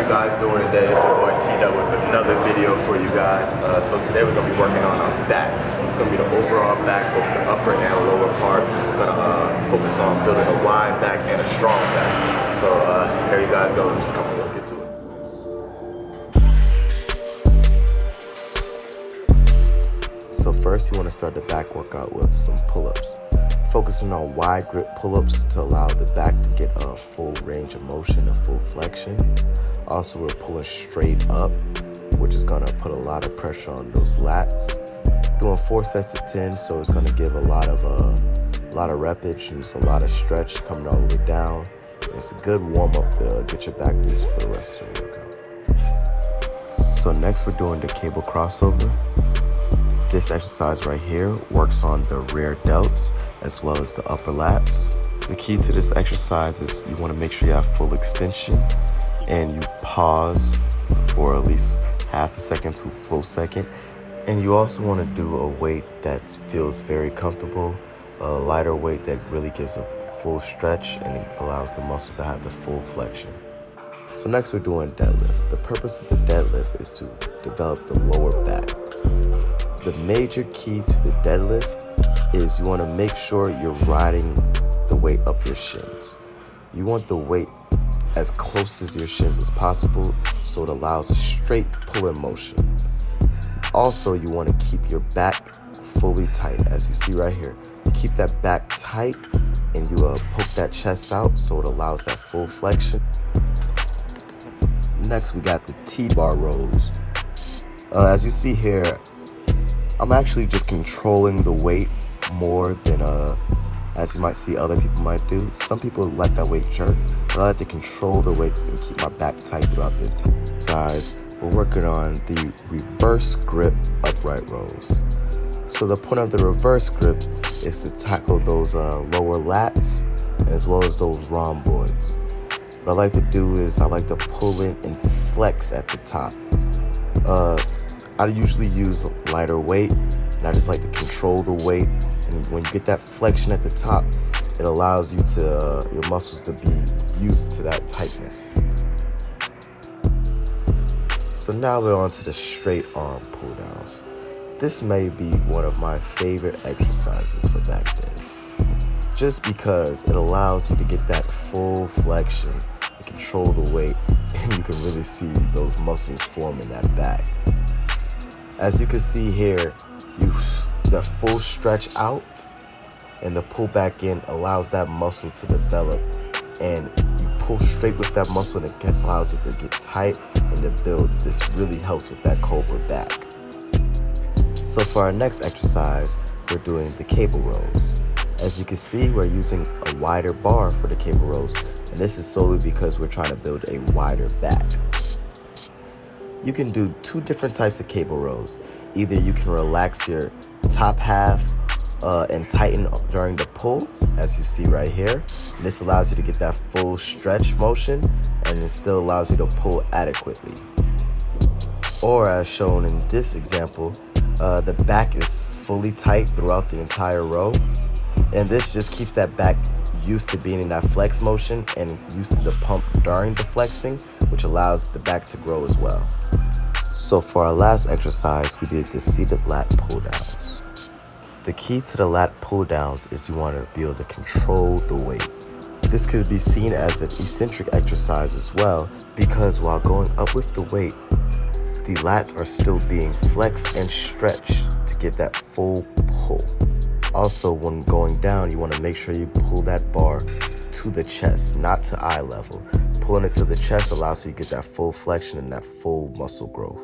you guys doing today? It's your boy T-Dub with another video for you guys. So today we're going to be working on our back. It's going to be the overall back, both the upper and lower part. We're going to focus on building a wide back and a strong back. So here you guys go. Just come on, let's get to it. So first you want to start the back workout with some pull-ups. Focusing on wide grip pull-ups to allow the back to get a full range of motion, a full flexion. Also, we're pulling straight up, which is gonna put a lot of pressure on those lats. Doing 4 sets of 10, so it's gonna give a lot of repage and it's a lot of stretch coming all the way down. It's a good warm-up to get your back loose for the rest of the workout. So next we're doing the cable crossover. This exercise right here works on the rear delts as well as the upper lats. The key to this exercise is you want to make sure you have full extension and you pause for at least half a second to a full second. And you also want to do a weight that feels very comfortable, a lighter weight that really gives a full stretch and allows the muscle to have the full flexion. So next we're doing deadlift. The purpose of the deadlift is to develop the lower back. The major key to the deadlift is you want to make sure you're riding the weight up your shins. You want the weight as close as your shins as possible so it allows a straight pull-in motion. Also, you want to keep your back fully tight. As you see right here, you keep that back tight and you poke that chest out so it allows that full flexion. Next, we got the T-bar rows. As you see here, I'm actually just controlling the weight more than as you might see other people might do. Some people like that weight jerk, but I like to control the weight and keep my back tight throughout the entire exercise. We're working on the reverse grip upright rows. So the point of the reverse grip is to tackle those lower lats as well as those rhomboids. What I like to do is I like to pull in and flex at the top. I usually use lighter weight, and I just like to control the weight. And when you get that flexion at the top, it allows you to your muscles to be used to that tightness. So now we're on to the straight arm pull downs. This may be one of my favorite exercises for back day, just because it allows you to get that full flexion and control the weight, and you can really see those muscles form in that back. As you can see here, the full stretch out and the pull back in allows that muscle to develop, and you pull straight with that muscle and it allows it to get tight and to build. This really helps with that cobra back. So for our next exercise, we're doing the cable rows. As you can see, we're using a wider bar for the cable rows, and this is solely because we're trying to build a wider back. You can do 2 different types of cable rows. Either you can relax your top half and tighten during the pull, as you see right here. And this allows you to get that full stretch motion, and it still allows you to pull adequately. Or as shown in this example, the back is fully tight throughout the entire row. And this just keeps that back used to being in that flex motion and used to the pump during the flexing, which allows the back to grow as well. So for our last exercise, we did the seated lat pull downs. The key to the lat pull downs is you want to be able to control the weight. This could be seen as an eccentric exercise as well, because while going up with the weight, the lats are still being flexed and stretched to get that full pull. Also, when going down, you want to make sure you pull that bar to the chest, not to eye level. Pulling it to the chest allows you to get that full flexion and that full muscle growth.